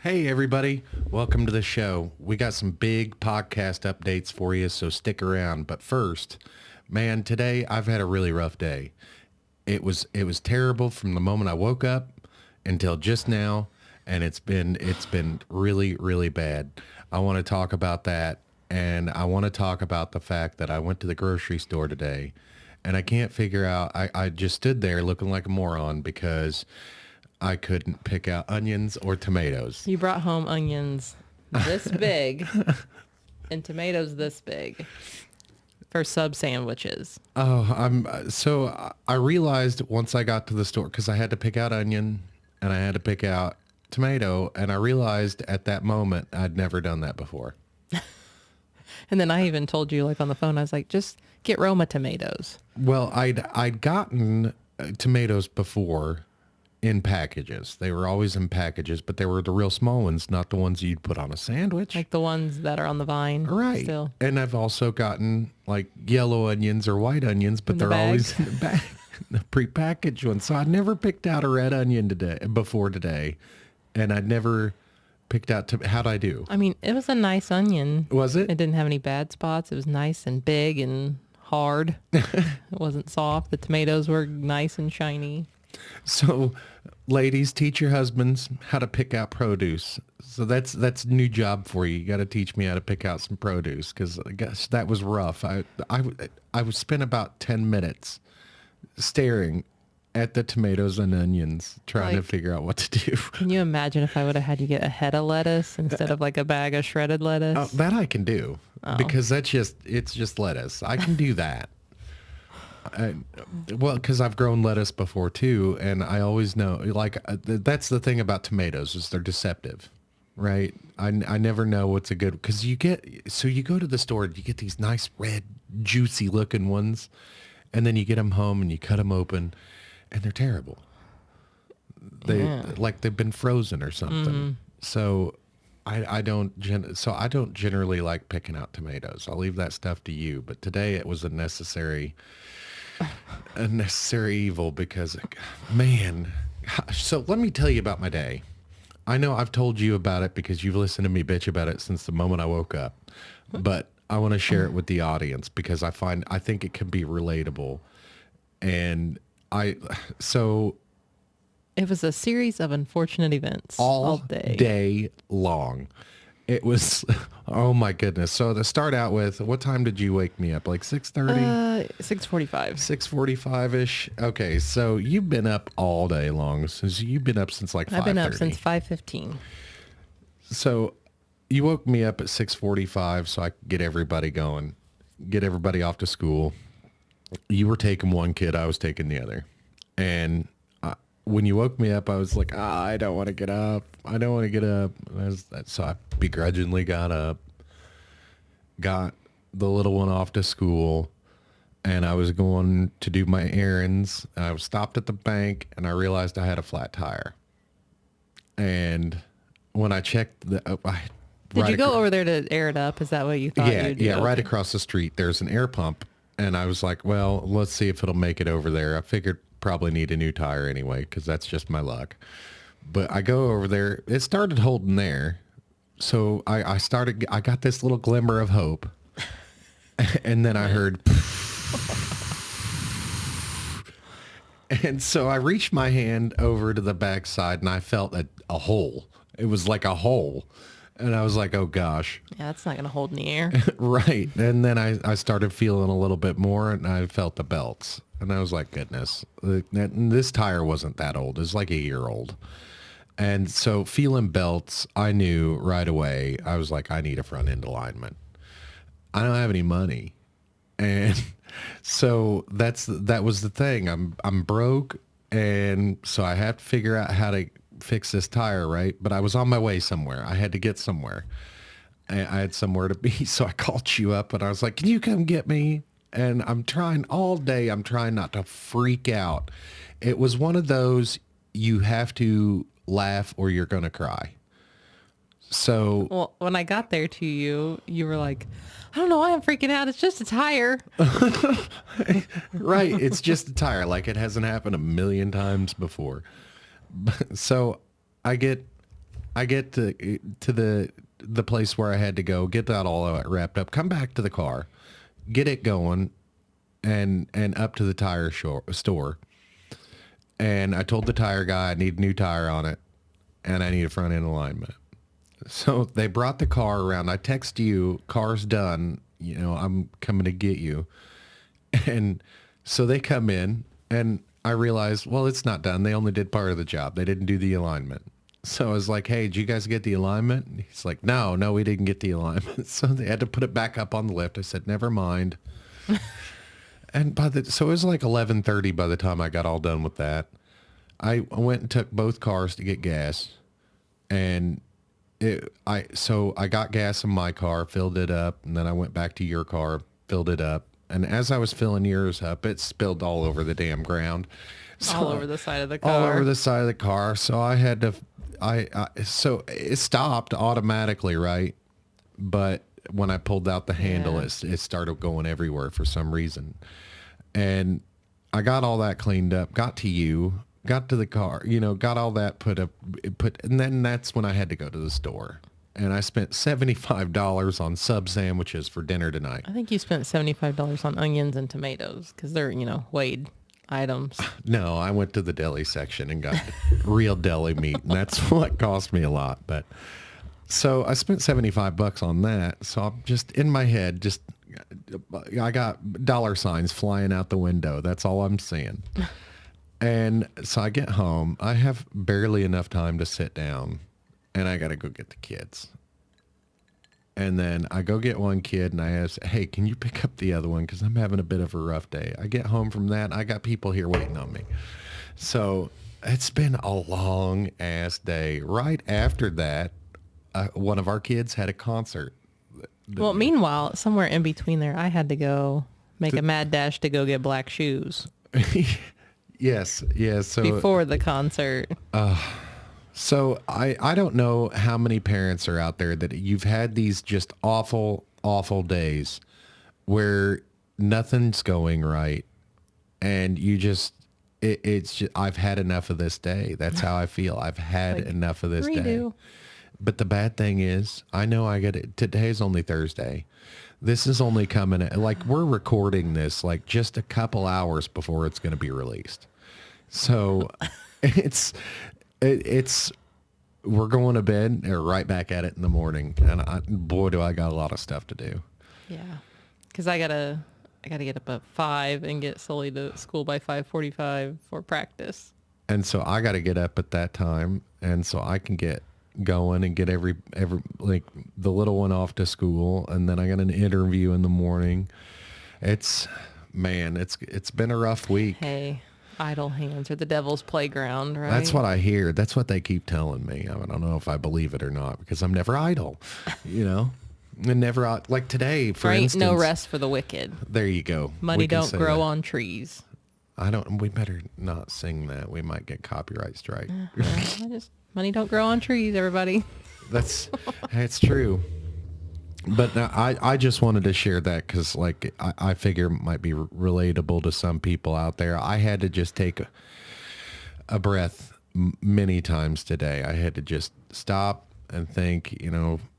Hey, everybody. Welcome to the show. We got some big podcast updates for you, so stick around. But first, man, today I've had a really rough day. It was terrible from the moment I woke up until just now, and it's been really, really bad. I want to talk about that, and I want to talk about the fact that I went to the grocery store today, and I can't figure out, I just stood there looking like a moron because I couldn't pick out onions or tomatoes. You brought home onions this big and tomatoes this big for sub sandwiches. So I realized once I got to the store, because I had to pick out onion and I had to pick out tomato, and I realized at that moment I'd never done that before. And then I even told you, like, on the phone, I was like, just get Roma tomatoes. Well, I'd gotten tomatoes before in packages. They were always in packages, but they were the real small ones, not the ones you'd put on a sandwich. Like the ones that are on the vine. Right. Still. And I've also gotten like yellow onions or white onions, but they're always in the bag, the prepackaged ones. So I never picked out a red onion before today. And I'd never picked out, how'd I do? I mean, it was a nice onion. Was it? It didn't have any bad spots. It was nice and big and hard. It wasn't soft. The tomatoes were nice and shiny. So, ladies, teach your husbands how to pick out produce. So that's a new job for you. You got to teach me how to pick out some produce, because I guess that was rough. I would spend about 10 minutes staring at the tomatoes and onions, trying to figure out what to do. Can you imagine if I would have had you get a head of lettuce instead of like a bag of shredded lettuce? That I can do, because it's just lettuce. I can do that. Well, because I've grown lettuce before too, and I always know, like, that's the thing about tomatoes, is they're deceptive, right? I never know what's a good, because you go to the store and you get these nice red juicy looking ones, and then you get them home and you cut them open and they're terrible. Like they've been frozen or something. Mm-hmm. So I don't generally like picking out tomatoes. I'll leave that stuff to you, but today it was a necessary evil, because, man. So let me tell you about my day. I know I've told you about it because you've listened to me bitch about it since the moment I woke up, but I want to share it with the audience because I think it can be relatable. And so it was a series of unfortunate events all day long. It was, oh my goodness. So to start out with, what time did you wake me up? Like 6:30? 6:45. 6:45-ish. Okay, so you've been up all day long. You've been up since like 5:30. I've been up since 5:15. So you woke me up at 6:45 so I could get everybody going, get everybody off to school. You were taking one kid, I was taking the other. And when you woke me up, I was like, I don't want to get up. I don't want to get up. So I begrudgingly got up, got the little one off to school, and I was going to do my errands. I was stopped at the bank, and I realized I had a flat tire. And when I checked Did you go over there to air it up? Is that what you thought you'd do? Yeah, right across the street. There's an air pump, and I was like, well, let's see if it'll make it over there. I figured probably need a new tire anyway, because that's just my luck. But I go over there. It started holding there. So I got this little glimmer of hope. And then I heard. And so I reached my hand over to the backside and I felt a hole. It was like a hole. And I was like, oh gosh. Yeah, it's not going to hold in the air. Right. And then I started feeling a little bit more, and I felt the belts. And I was like, goodness, this tire wasn't that old. It's like a year old. And so feeling belts, I knew right away, I was like, I need a front end alignment. I don't have any money. And so that was the thing. I'm broke. And so I had to figure out how to fix this tire, right? But I was on my way somewhere. I had to get somewhere. I had somewhere to be. So I called you up and I was like, can you come get me? And I'm trying all day. I'm trying not to freak out. It was one of those, you have to laugh or you're going to cry. So, well, when I got there to you, you were like, I don't know why I'm freaking out. It's just a tire. Right. It's just a tire. Like, it hasn't happened a million times before. So I get I get to the place where I had to go, get that all wrapped up, come back to the car, get it going, and up to the tire store. And I told the tire guy I need a new tire on it, and I need a front end alignment. So they brought the car around. I text you, car's done. You know, I'm coming to get you. And so they come in, and I realized, well, it's not done. They only did part of the job. They didn't do the alignment. So I was like, hey, did you guys get the alignment? And he's like, no, we didn't get the alignment. So they had to put it back up on the lift. I said, never mind. And so it was like 11:30 by the time I got all done with that. I went and took both cars to get gas, and so I got gas in my car, filled it up, and then I went back to your car, filled it up. And as I was filling yours up, it spilled all over the damn ground. All over the side of the car. All over the side of the car. So I had to, so it stopped automatically, right? But when I pulled out the handle, it started going everywhere for some reason. And I got all that cleaned up, got to you, got to the car, got all that put, and then that's when I had to go to the store. And I spent $75 on sub sandwiches for dinner tonight. I think you spent $75 on onions and tomatoes because they're, weighed items. No, I went to the deli section and got real deli meat, and that's what cost me a lot. But so I spent $75 on that. So I'm just in my head, I got dollar signs flying out the window. That's all I'm seeing. And so I get home. I have barely enough time to sit down, and I got to go get the kids. And then I go get one kid, and I ask, hey, can you pick up the other one? Because I'm having a bit of a rough day. I get home from that. I got people here waiting on me. So it's been a long ass day. Right after that, one of our kids had a concert. Well, meanwhile, somewhere in between there, I had to go make a mad dash to go get black shoes. Yes. So before the concert. So I don't know how many parents are out there that you've had these just awful, awful days where nothing's going right. And you just, it's just, I've had enough of this day. That's how I feel. I've had enough of this day. But the bad thing is, I know I get it. Today's only Thursday. This is only coming, we're recording this like just a couple hours before it's going to be released. So we're going to bed or right back at it in the morning. And boy, do I got a lot of stuff to do. Yeah. Cause I gotta get up at 5 and get Sully to school by 5:45 for practice. And so I got to get up at that time. And so I can get going and get every like the little one off to school, and then I got an interview in the morning. It's been a rough week. Hey, idle hands are the devil's playground, right? That's what I hear. That's what they keep telling me. I don't know if I believe it or not, because I'm never idle, and never like today, for instance. No rest for the wicked. There you go. Money don't grow on trees. We better not sing that. We might get copyright strike. Money don't grow on trees, everybody. It's true. But I just wanted to share that because, I figure it might be relatable to some people out there. I had to just take a breath many times today. I had to just stop and think,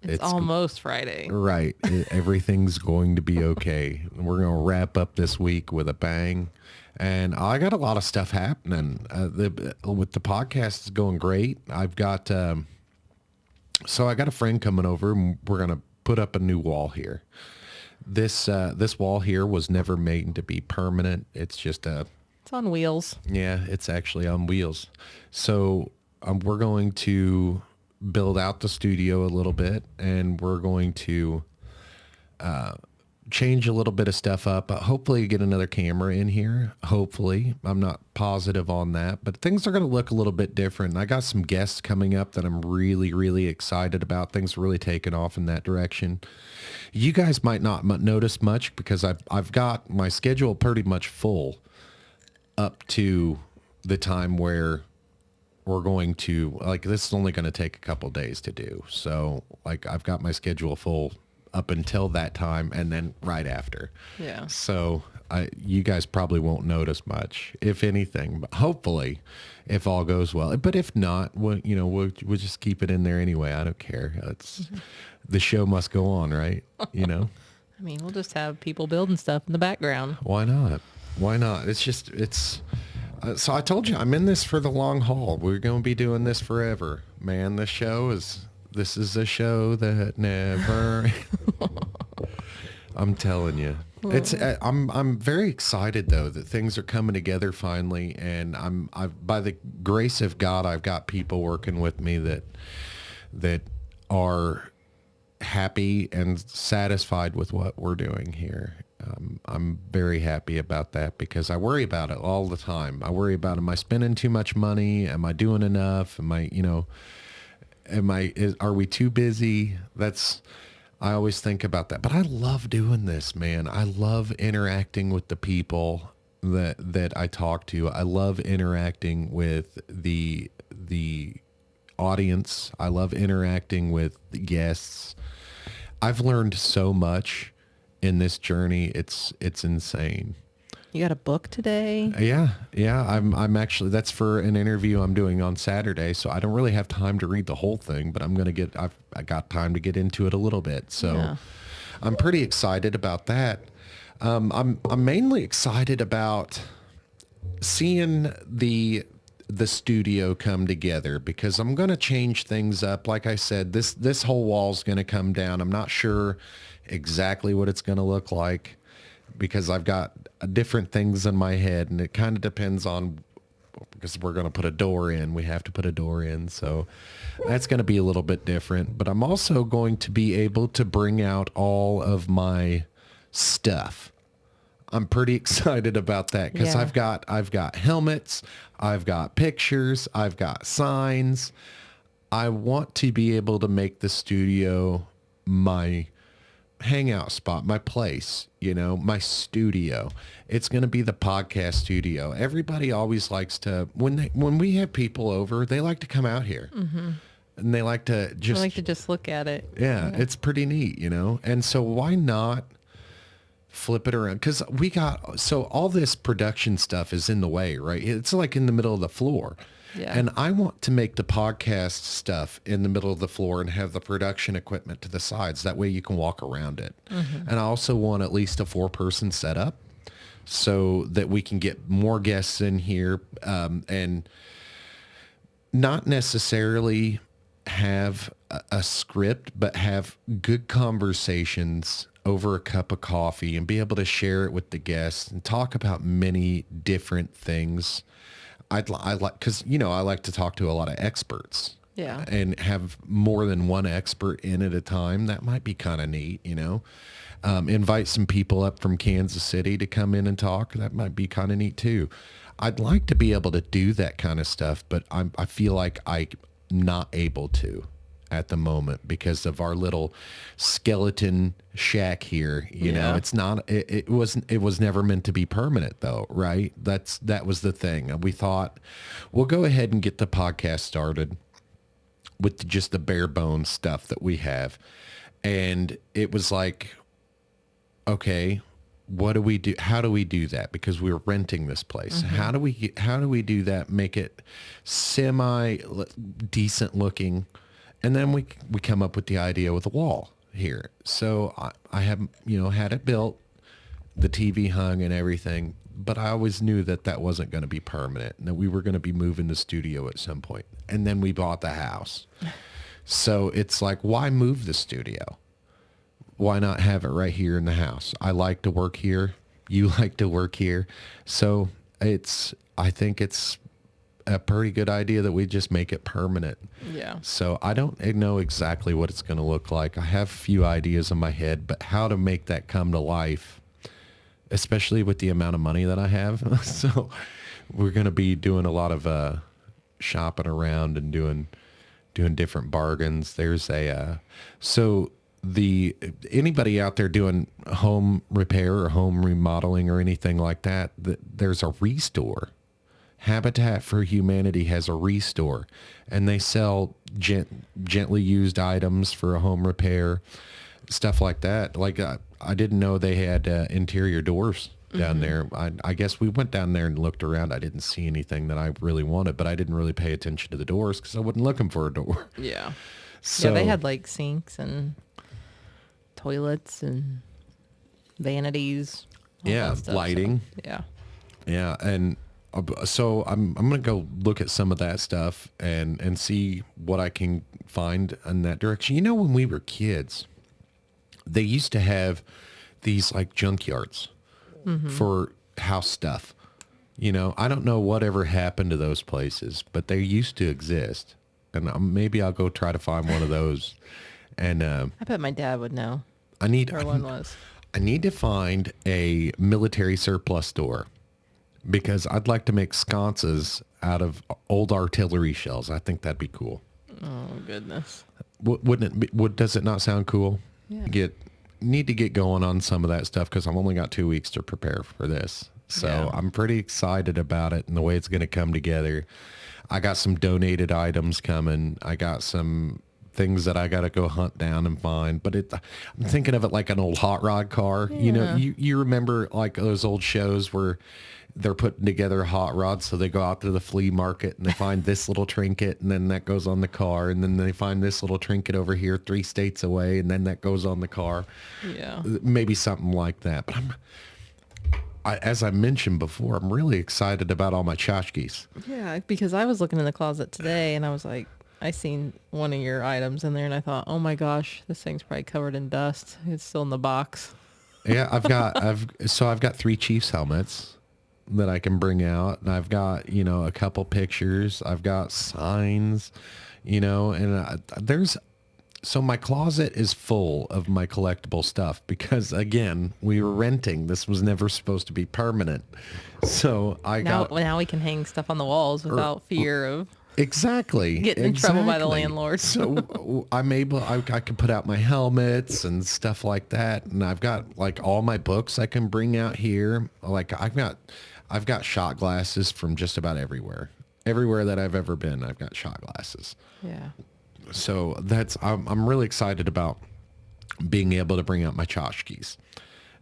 it's almost Friday. Right. Everything's going to be okay. We're going to wrap up this week with a bang. And I got a lot of stuff happening. With the podcast, it's going great. I've got, so I got a friend coming over, and we're going to put up a new wall here. This wall here was never made to be permanent. It's just it's on wheels. Yeah, it's actually on wheels. So we're going to build out the studio a little bit, and we're going to change a little bit of stuff up. Hopefully get another camera in here. Hopefully. I'm not positive on that, but things are going to look a little bit different. And I got some guests coming up that I'm really, really excited about. Things are really taking off in that direction. You guys might not notice much because I've got my schedule pretty much full up to the time where we're going to, this is only going to take a couple days to do. So I've got my schedule full up until that time and then right after. Yeah. So you guys probably won't notice much, if anything. But hopefully, if all goes well. But if not, we'll just keep it in there anyway. I don't care. It's the show must go on, right? I mean, we'll just have people building stuff in the background. Why not? Why not? So I told you, I'm in this for the long haul. We're going to be doing this forever, man. This is a show that never. I'm telling you, I'm very excited though that things are coming together finally, and I've by the grace of God, I've got people working with me that are happy and satisfied with what we're doing here. I'm very happy about that because I worry about it all the time. I worry about, am I spending too much money? Am I doing enough? Are we too busy? I always think about that, but I love doing this, man. I love interacting with the people that I talk to. I love interacting with the audience. I love interacting with the guests. I've learned so much in this journey. It's insane. You got a book today? Yeah. I'm actually, that's for an interview I'm doing on Saturday. So I don't really have time to read the whole thing, but I got time to get into it a little bit. So yeah. I'm pretty excited about that. I'm mainly excited about seeing the studio come together because I'm going to change things up. Like I said, this whole wall's going to come down. I'm not sure exactly what it's going to look like because I've got different things in my head, and it kind of depends on, because we're going to put a door in. We have to put a door in. So that's going to be a little bit different, but I'm also going to be able to bring out all of my stuff. I'm pretty excited about that because yeah. I've got helmets, I've got pictures, I've got signs. I want to be able to make the studio my hangout spot, my place, my studio. It's going to be the podcast studio. Everybody always likes to, when we have people over, they like to come out here. Mm-hmm. And they like to just look at it. Yeah, it's pretty neat, And so why not flip it around? Because all this production stuff is in the way, right? It's like in the middle of the floor. Yeah. And I want to make the podcast stuff in the middle of the floor and have the production equipment to the sides. That way you can walk around it. Mm-hmm. And I also want at least a 4-person setup so that we can get more guests in here, and not necessarily have a script, but have good conversations over a cup of coffee and be able to share it with the guests and talk about many different things. I like, because, I like to talk to a lot of experts. Yeah. And have more than one expert in at a time. That might be kind of neat, invite some people up from Kansas City to come in and talk. That might be kind of neat too. I'd like to be able to do that kind of stuff, but I feel like I'm not able to at the moment because of our little skeleton shack here. It's not, it was never meant to be permanent though, right? That was the thing. We thought we'll go ahead and get the podcast started with just the bare bones stuff that we have. And it was like, okay, what do we do? How do we do that? Because we were renting this place. Mm-hmm. How do we do that? Make it semi decent looking. And then we come up with the idea with a wall here. So I have, had it built, the TV hung and everything, but I always knew that wasn't going to be permanent and that we were going to be moving the studio at some point. And then we bought the house. So it's like, why move the studio? Why not have it right here in the house? I like to work here. You like to work here. So I think it's a pretty good idea that we just make it permanent. Yeah. So I don't know exactly what it's going to look like. I have a few ideas in my head, but how to make that come to life, especially with the amount of money that I have. So we're going to be doing a lot of shopping around and doing different bargains. There's anybody out there doing home repair or home remodeling or anything like that, there's a restore. Habitat for Humanity has a restore, and they sell gently used items for a home repair. stuff like that. Like I didn't know they had interior doors down there. I guess we went down there and looked around. I didn't see anything that I really wanted, but I didn't really pay attention to the doors because I wasn't looking for a door. Yeah. So Yeah, they had like sinks and toilets and vanities. All yeah, that stuff, lighting. So, yeah. Yeah, and so I'm gonna go look at some of that stuff and see what I can find in that direction. You know, when we were kids, they used to have these like junkyards for house stuff. You know, I don't know whatever happened to those places, but they used to exist. And maybe I'll go try to find one of those. And I bet my dad would know I need where one was. I need to find a military surplus store because I'd like to make sconces out of old artillery shells. I think that'd be cool. Oh, goodness. Wouldn't it? Does it not sound cool? Yeah. Need to get going on some of that stuff because I've only got 2 weeks to prepare for this. So Yeah. I'm pretty excited about it and the way it's going to come together. I got some donated items coming. I got some things that I got to go hunt down and find. But I'm thinking of it like an old hot rod car. You know, you remember like those old shows where they're putting together hot rods. So they go out to the flea market and they find this little trinket and then that goes on the car. And then they find this little trinket over here 3 states away and then that goes on the car. Yeah. Maybe something like that. But as I mentioned before, I'm really excited about all my tchotchkes. Yeah, because I was looking in the closet today and I was like, I seen one of your items in there and I thought, oh my gosh, this thing's probably covered in dust. It's still in the box. Yeah, I've got 3 Chiefs helmets that I can bring out, and I've got, you know, a couple pictures. I've got signs, you know, and so my closet is full of my collectible stuff because again, we were renting. This was never supposed to be permanent. So Now we can hang stuff on the walls without fear of Exactly. getting in trouble by the landlord. So I can put out my helmets and stuff like that. And I've got like all my books I can bring out here. Like I've got shot glasses from just about everywhere. Everywhere that I've ever been, I've got shot glasses. Yeah. So I'm really excited about being able to bring out my tchotchkes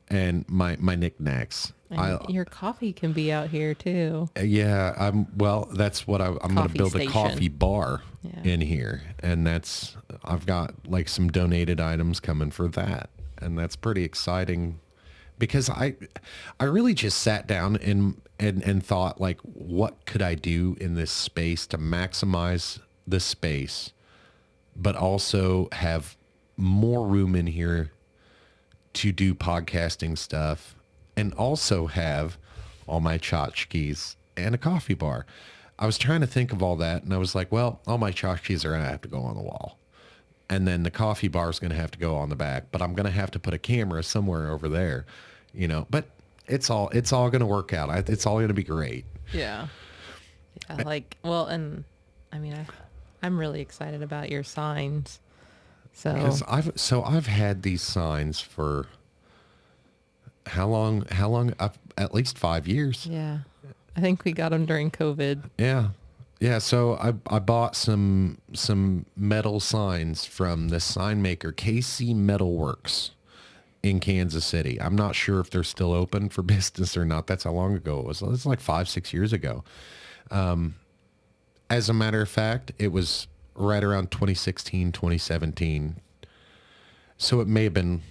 and my knickknacks. And your coffee can be out here too. Yeah, that's what I'm going to build station. a coffee bar in here. And I've got like some donated items coming for that. And that's pretty exciting because I really just sat down and thought like, what could I do in this space to maximize the space, but also have more room in here to do podcasting stuff and also have all my tchotchkes and a coffee bar. I was trying to think of all that and I was like, well, all my tchotchkes are going to have to go on the wall. And then the coffee bar is going to have to go on the back, but I'm going to have to put a camera somewhere over there, you know, but it's all going to work out. It's all going to be great. Yeah. Yeah. Like, well, and I mean, I'm really excited about your signs. So Because I've had these signs for how long? At least 5 years. yeah, I think we got them during COVID. Yeah. Yeah. So I bought some metal signs from the sign maker, KC Metalworks in Kansas City. I'm not sure if they're still open for business or not. That's how long ago it was. It's like 5-6 years ago. As a matter of fact, it was right around 2016, 2017. So it may have been,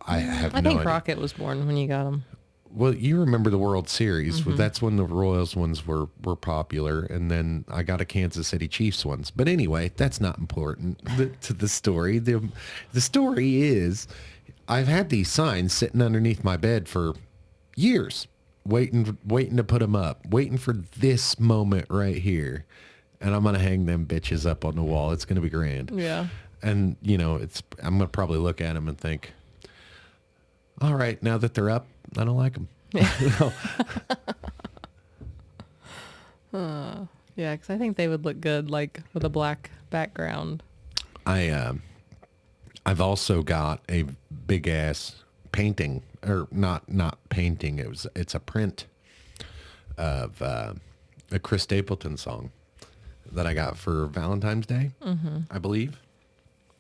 I have I no think idea. Rocket was born when you got them. Well, you remember the World Series. That's when the Royals ones were popular. And then I got a Kansas City Chiefs ones. But anyway, that's not important to the story. The story is I've had these signs sitting underneath my bed for years, waiting to put them up, waiting for this moment right here. And I'm going to hang them bitches up on the wall. It's going to be grand. Yeah. And, you know, I'm going to probably look at them and think, all right, now that they're up, I don't like them. Yeah, because I think they would look good, like with a black background. I've also got a big ass painting, or not painting. It's a print of a Chris Stapleton song that I got for Valentine's Day, I believe.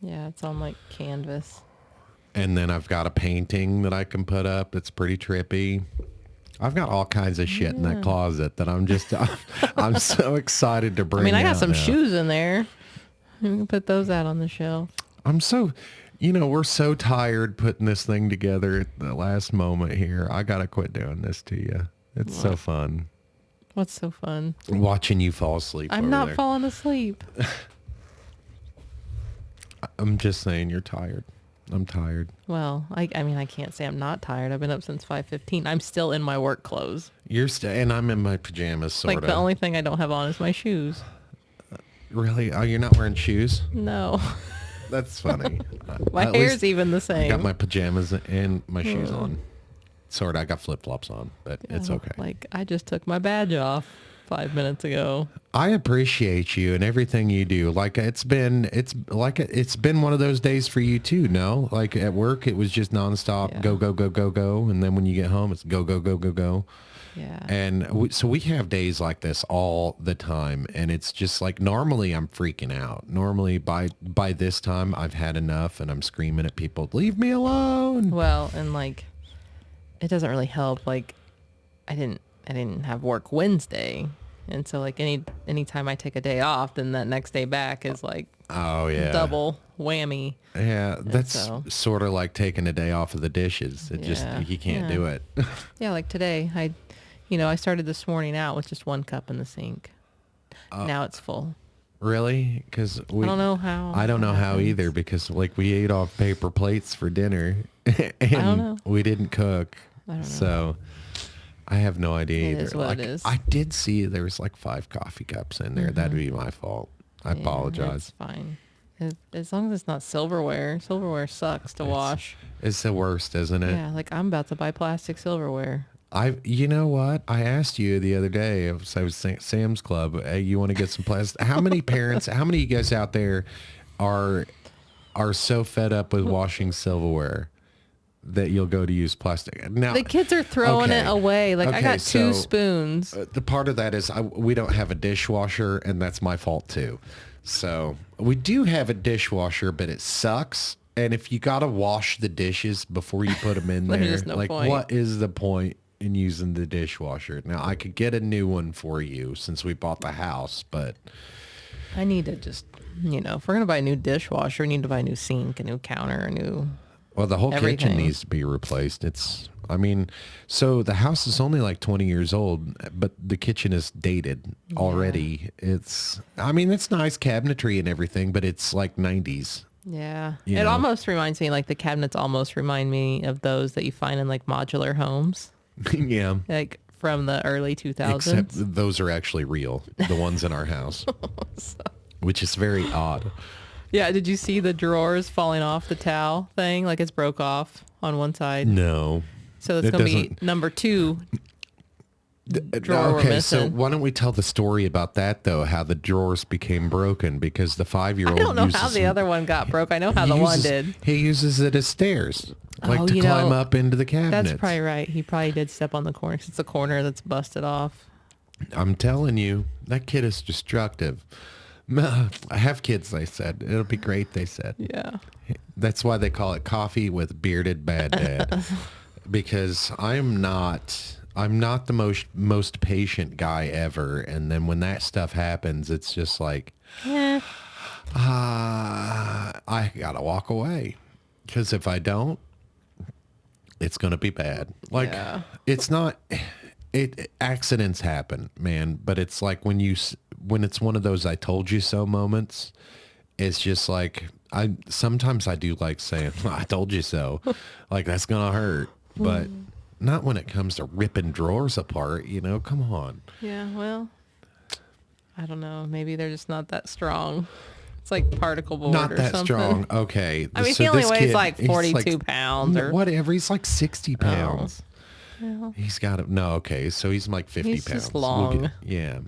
Yeah, it's on like canvas. And then I've got a painting that I can put up. It's pretty trippy. I've got all kinds of shit in that closet that I'm so excited to I bring mean, I got out some now. shoes in there. We can put those out on the shelf. I'm so, we're so tired putting this thing together at the last moment here. I got to quit doing this to you. It's so fun. What's so fun? Watching you fall asleep I'm over not there. falling asleep. I'm just saying you're tired. I'm tired. Well, I mean, I can't say I'm not tired. I've been up since 5:15. I'm still in my work clothes. And I'm in my pajamas, sort Like of. the only thing I don't have on is my shoes. Really? Oh, you're not wearing shoes? No. That's funny. My At hair's least even the I same. got my pajamas and my shoes on. Sort of. I got flip-flops on, but it's Yeah, okay. Like I just took my badge off 5 minutes ago. I appreciate you and everything you do. Like it's been one of those days for you too. No, like at work, it was just nonstop, Yeah. go, go, go, go, go. And then when you get home, it's go, go, go, go, go. Yeah. And so we have days like this all the time. And it's just like, normally I'm freaking out. Normally by this time I've had enough and I'm screaming at people, leave me alone. Well, and like, it doesn't really help. Like, I didn't have work Wednesday, and so like any time I take a day off, then that next day back is like Oh yeah. double whammy. Yeah. That's so- sort of like taking a day off of the dishes. It just, Yeah, you can't yeah. do it. Yeah, like today, I started this morning out with just one cup in the sink. Now it's full. Really? Because I don't know how. I don't that know how happens. either, because like we ate off paper plates for dinner and know. we didn't cook. I don't know. So I have no idea It either. is what Like, it is. I did see there was like 5 coffee cups in there. That'd be my fault. I Yeah, apologize. It's fine. As long as it's not silverware. Silverware sucks to wash. It's the worst, isn't it? Yeah, like I'm about to buy plastic silverware. You know what? I asked you the other day. I was saying Sam's Club. Hey, you want to get some plastic? How many parents? How many of you guys out there are so fed up with washing silverware that you'll go to use plastic? Now The kids are throwing okay. it away. Like I Okay, got 2 so, spoons. The part of that is we don't have a dishwasher, and that's my fault too. So we do have a dishwasher, but it sucks. And if you got to wash the dishes before you put them in There's there, just no like point. what is the point in using the dishwasher? Now I could get a new one for you since we bought the house, but I need to just, if we're going to buy a new dishwasher, we need to buy a new sink, a new counter, a new... well, the whole kitchen Everything. needs to be replaced. So the house is only like 20 years old, but the kitchen is dated already. It's nice cabinetry and everything, but it's like 90s. Yeah. You It know. almost reminds me, like the cabinets almost remind me of those that you find in like modular homes, Yeah. like from the early 2000s. Except those are actually real, the ones in our house, which is very odd. Yeah. Did you see the drawers falling off the towel thing? Like it's broke off on one side. No. So it's It going to be doesn't- number 2 drawer we're Okay, so missing. why don't we tell the story about that though? How the drawers became broken because the 5-year-old. I don't know how the other one got broke. I know how the one did. He uses it as stairs, like Oh, to you climb know, up into the cabinets. That's probably right. He probably did step on the corner 'cause it's a corner that's busted off. I'm telling you, that kid is destructive. I have kids, they said. It'll be great, they said. Yeah. That's why they call it coffee with bearded bad dad. Because I'm not the most patient guy ever. And then when that stuff happens, it's just like, Yeah. I gotta walk away. Because if I don't, it's gonna be bad. Like Yeah. it's not. Accidents happen, man. But it's like when it's one of those "I told you so" moments. It's just like sometimes I do like saying "I told you so," like that's gonna hurt, but not when it comes to ripping drawers apart. Come on. Yeah. Well, I don't know. Maybe they're just not that strong. It's like particle board Not or that something. strong. Okay. I mean, so he only this weighs kid, like he's 42 pounds or... whatever. He's like 60 pounds. Well, He's got it. No, okay. So he's like 50 He's pounds. just long. Yeah.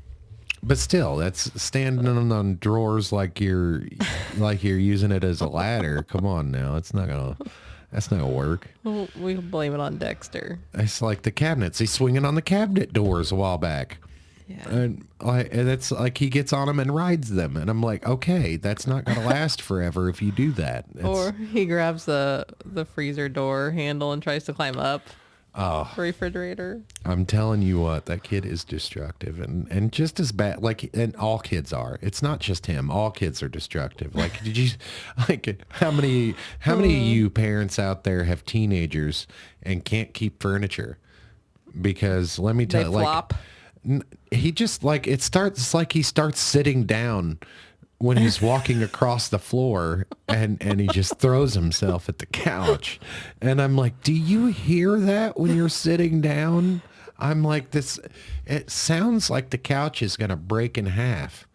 But still, that's standing on drawers like you're using it as a ladder. Come on now. That's not gonna work. we'll blame it on Dexter. It's like the cabinets. He's swinging on the cabinet doors a while back. Yeah. And it's like he gets on them and rides them, and I'm like, okay, that's not gonna last forever if you do that. Or he grabs the freezer door handle and tries to climb up the refrigerator. I'm telling you what, that kid is destructive and just as bad. Like, and all kids are. It's not just him. All kids are destructive. Like, did you like how many of you parents out there have teenagers and can't keep furniture? Because let me tell They you, like, flop. he just like he starts sitting down when he's walking across the floor and he just throws himself at the couch. And I'm like, do you hear that when you're sitting down? I'm like, it sounds like the couch is going to break in half.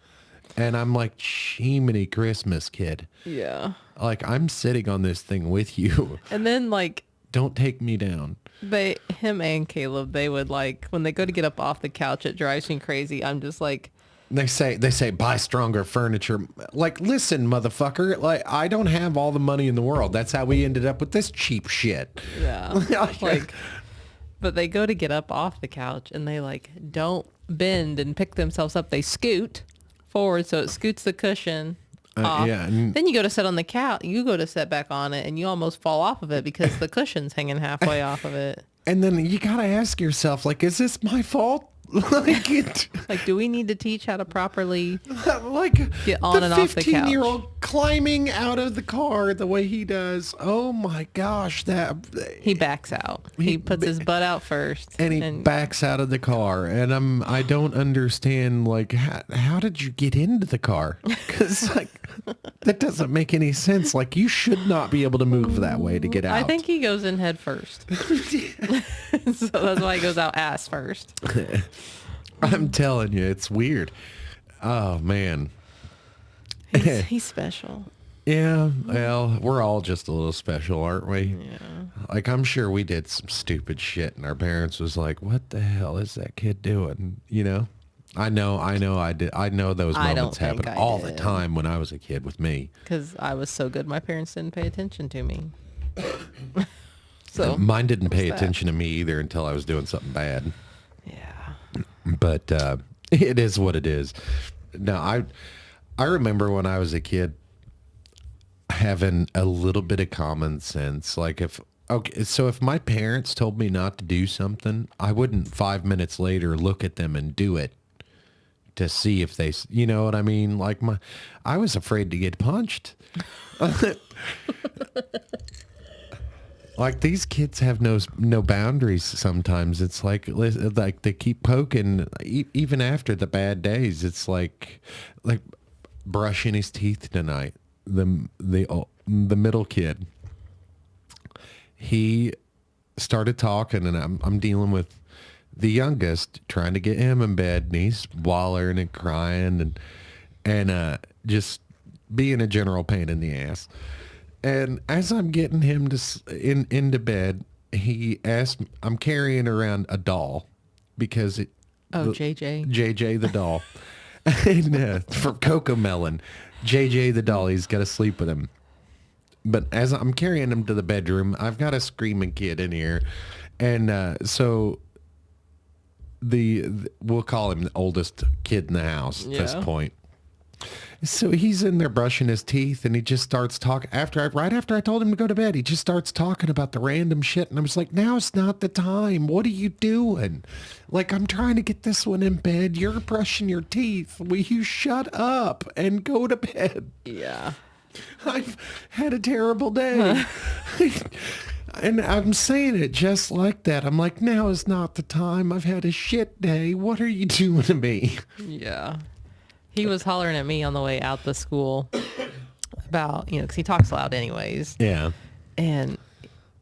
And I'm like, Jiminy Christmas, kid. Yeah. Like, I'm sitting on this thing with you. And then like Don't take me down. him and Caleb, they would like, when they go to get up off the couch, it drives me crazy. I'm just like, They say buy stronger furniture. Like, listen, motherfucker. Like, I don't have all the money in the world. That's how we ended up with this cheap shit. yeah. Like, but they go to get up off the couch and they like don't bend and pick themselves up. They scoot forward so it scoots the cushion off. Yeah. And Then you go to sit on the couch. You go to sit back on it and you almost fall off of it because the cushion's hanging halfway off of it. then you gotta ask yourself, like, is this my fault? Like, do we need to teach how to properly like get on and off the couch? 15-year-old climbing out of the car the way he does. Oh my gosh, He backs out. He puts his butt out first. and he backs out of the car, and I don't understand, like, how did you get into the car? Because like that doesn't make any sense. Like, you should not be able to move that way to get out. I think he goes in head first. So that's why he goes out ass first. I'm telling you, it's weird. Oh man. He's special. Yeah, well, we're all just a little special, aren't we? Yeah. Like, I'm sure we did some stupid shit and our parents was like, what the hell is that kid doing? You know? I know I did. I know those I don't moments happen think I all the did. time when I was a kid with me. Because I was so good, my parents didn't pay attention to me. So Mine didn't pay that? attention to me either until I was doing something bad. yeah. But it is what it is. Now, I remember when I was a kid having a little bit of common sense. Like, if my parents told me not to do something, I wouldn't 5 minutes later look at them and do it to see if they, you know what I mean? Like, I was afraid to get punched. Like, these kids have no boundaries sometimes. It's like they keep poking even after the bad days. It's like brushing his teeth tonight. The middle kid, he started talking, and I'm dealing with the youngest, trying to get him in bed, and he's wallering and crying and just being a general pain in the ass. And as I'm getting him into bed, he asked, I'm carrying around a doll because JJ the doll. And from Coco Melon, JJ the doll, he's got to sleep with him. But as I'm carrying him to the bedroom, I've got a screaming kid in here. And so we'll call him the oldest kid in the house at this point. So he's in there brushing his teeth, and he just starts talking right after I told him to go to bed. He just starts talking about the random shit. And I was like, now's not the time. What are you doing? Like, I'm trying to get this one in bed. You're brushing your teeth. Will you shut up and go to bed? Yeah. I've had a terrible day. And I'm saying it just like that. I'm like, now is not the time. I've had a shit day. What are you doing to me? Yeah. He was hollering at me on the way out the school about, because he talks loud anyways. Yeah. And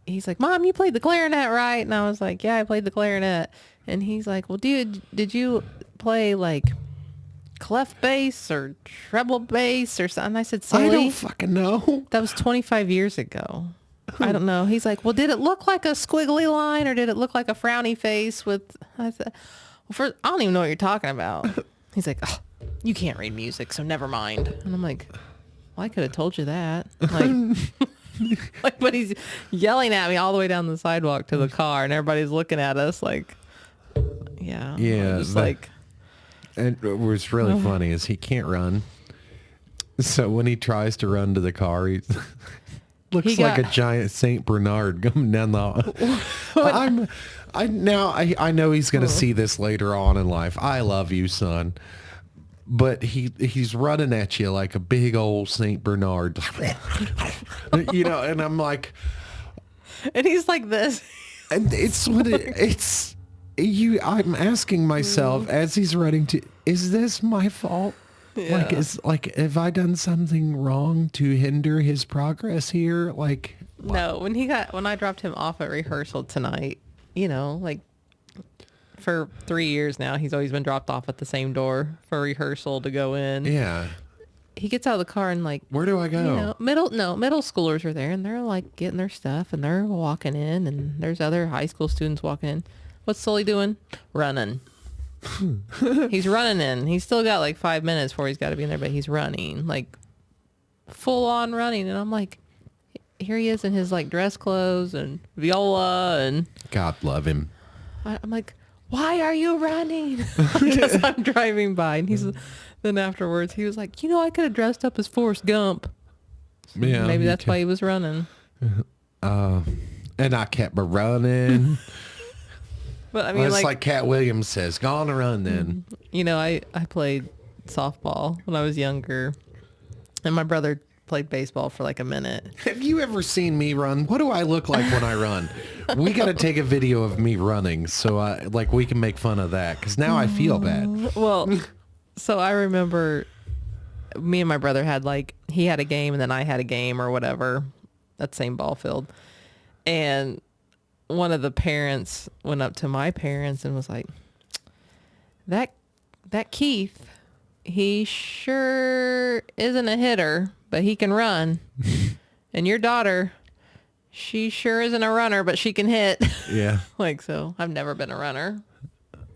he's like, Mom, you played the clarinet, right? And I was like, yeah, I played the clarinet. And he's like, well, dude, did you play like clef bass or treble bass or something? I said, silly. I don't fucking know. That was 25 years ago. I don't know. He's like, well, did it look like a squiggly line or did it look like a frowny face with, I said, well, first, I don't even know what you're talking about. He's like, oh, you can't read music, so never mind. And I'm like, well, I could have told you that. Like, but he's yelling at me all the way down the sidewalk to the car, and everybody's looking at us like, yeah. Yeah. Just like, And what's really funny is he can't run. So when he tries to run to the car, he looks like a giant Saint Bernard coming down the hall. I know he's going to see this later on in life. I love you, son. But he's running at you like a big old Saint Bernard. You know, and I'm like, and he's like this. And I'm asking myself as he's running is this my fault? Yeah. Have I done something wrong to hinder his progress here? Like, no, when I dropped him off at rehearsal tonight, you know, like for 3 years now, he's always been dropped off at the same door for rehearsal to go in. Yeah. He gets out of the car and like, where do I go? You know, middle schoolers are there and they're like getting their stuff and they're walking in and there's other high school students walking in. What's Sully doing? Running. He's running in. He's still got like 5 minutes before he's got to be in there, but he's running, like full on running. And I'm like, here he is in his like dress clothes and viola and God love him. I'm like, why are you running? Because I'm driving by. And then afterwards he was like, you know, I could have dressed up as Forrest Gump. Yeah, maybe that's why he was running. And I kept running. But I mean, it's like Cat Williams says, go on a run then. You know, I played softball when I was younger, and my brother played baseball for like a minute. Have you ever seen me run? What do I look like when I run? We got to take a video of me running so we can make fun of that, because now I feel bad. Well, so I remember me and my brother had he had a game and then I had a game or whatever, that same ball field. And one of the parents went up to my parents and was like, that Keith, he sure isn't a hitter, but he can run. And your daughter, she sure isn't a runner, but she can hit. Yeah. So I've never been a runner.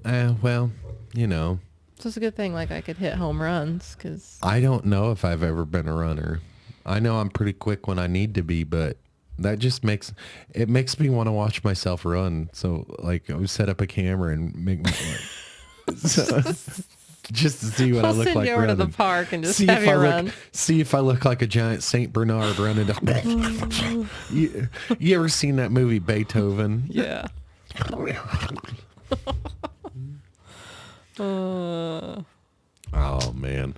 Well, you know. So it's a good thing, I could hit home runs, because I don't know if I've ever been a runner. I know I'm pretty quick when I need to be, but that just makes me want to watch myself run. So I would set up a camera and make me just to see what I look like running. I'll send you over to the park and just have you run. See if I look like a giant Saint Bernard running. You ever seen that movie Beethoven? Yeah. Oh man,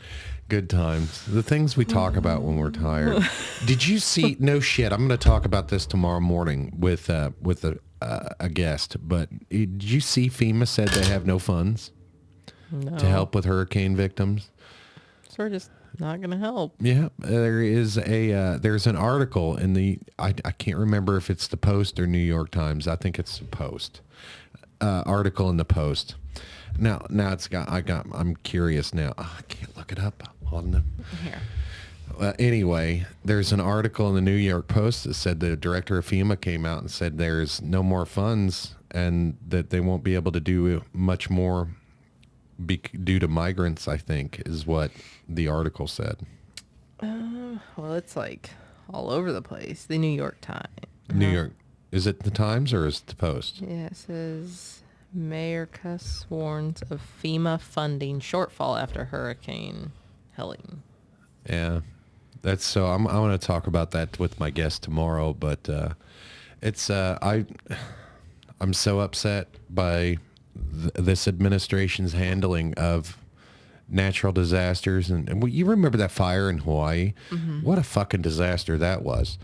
good times. The things we talk about when we're tired. Did you see? No shit. I'm going to talk about this tomorrow morning with a guest. But did you see FEMA said they have no funds to help with hurricane victims? So we're just not going to help. Yeah, there's an article in the I can't remember if it's the Post or New York Times. I think it's the Post. Article in the Post. Now I'm curious now. Oh, I can't look it up on the here. Anyway, there's an article in the New York Post that said the director of FEMA came out and said there's no more funds and that they won't be able to do much more due to migrants, I think, is what the article said. Well, it's all over the place. The New York Times. New York. Is it the Times or is it the Post? Yeah, it says Mayor Cuss warns of FEMA funding shortfall after Hurricane Helene. Yeah, that's so. I want to talk about that with my guest tomorrow, but I'm so upset by this administration's handling of natural disasters, and you remember that fire in Hawaii? Mm-hmm. What a fucking disaster that was.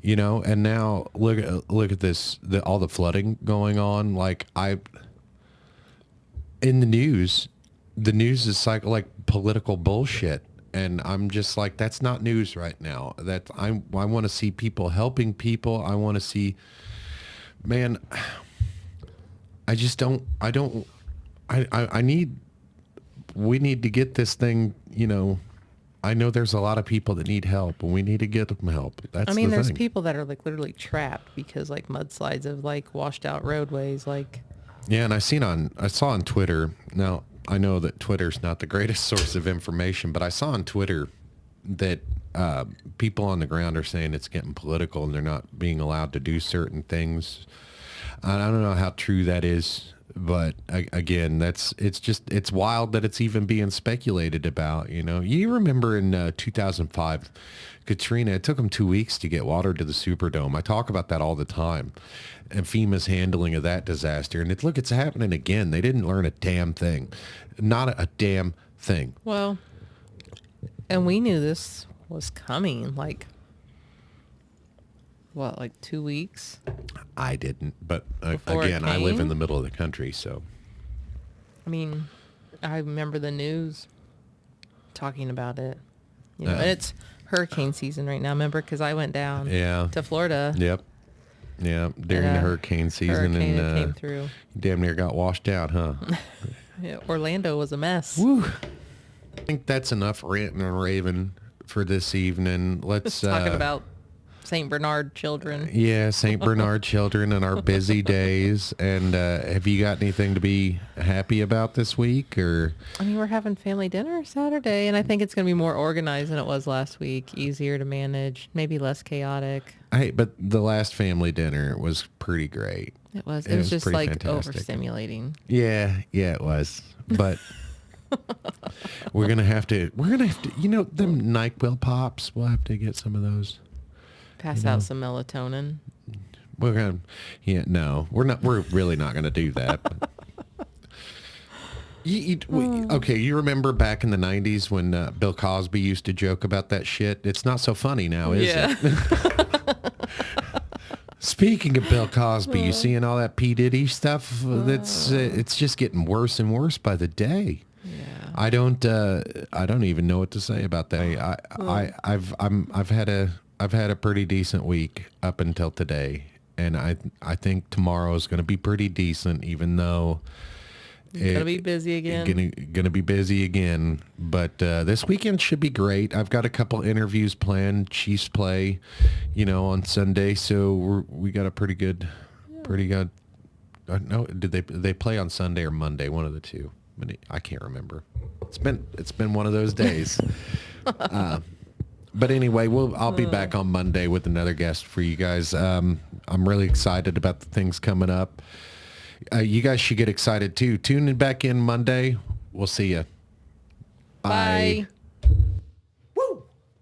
You know, and now look at this, all the flooding going on. In the news is like political bullshit. And I'm just like, that's not news right now. That I want to see people helping people. I want to see, man, we need to get this thing, you know. I know there's a lot of people that need help, and we need to get them help. There's people that are literally trapped because mudslides have washed out roadways. Yeah, and I saw on Twitter. Now I know that Twitter's not the greatest source of information, but I saw on Twitter that people on the ground are saying it's getting political and they're not being allowed to do certain things. I don't know how true that is, But again, it's wild that it's even being speculated about. You remember in 2005, Katrina, it took them 2 weeks to get water to the Superdome. I talk about that all the time, and FEMA's handling of that disaster. And it's happening again. They didn't learn a damn thing, not a damn thing. Well, and we knew this was coming, like 2 weeks? I didn't, but Before it again, I live in came? the middle of the country, so. I mean, I remember the news talking about it. And it's hurricane season right now, remember? Because I went down Yeah. to Florida. Yep. Yeah, during the hurricane season, Hurricane and that came through. damn near got washed out, huh? Yeah, Orlando was a mess. Woo. I think that's enough ranting and raving for this evening. Let's Talking about St. Bernard children. Yeah, St. Bernard children and our busy days. And have you got anything to be happy about this week, or? I mean, we're having family dinner Saturday, and I think it's going to be more organized than it was last week. Easier to manage, maybe less chaotic. Hey, but the last family dinner was pretty great. It was. It was just pretty like fantastic. overstimulating. Yeah, it was. But we're gonna have to. Them NyQuil pops. We'll have to get some of those. Pass out some melatonin. We're gonna. Yeah, no, we're not. We're really not gonna do that. Okay, you remember back in the 90s when Bill Cosby used to joke about that shit? It's not so funny now, is it? Speaking of Bill Cosby, you seeing all that P. Diddy stuff? It's just getting worse and worse by the day. Yeah. I don't even know what to say about that. I've had a pretty decent week up until today, and I think tomorrow is going to be pretty decent, even though Gonna be busy again. Gonna be busy again, but this weekend should be great. I've got a couple interviews planned. Chiefs play, on Sunday, so we got a pretty good. No, did they play on Sunday or Monday? One of the two. I can't remember. It's been one of those days. But anyway, I'll be back on Monday with another guest for you guys. I'm really excited about the things coming up. You guys should get excited too. Tune in back in Monday. We'll see you. Bye.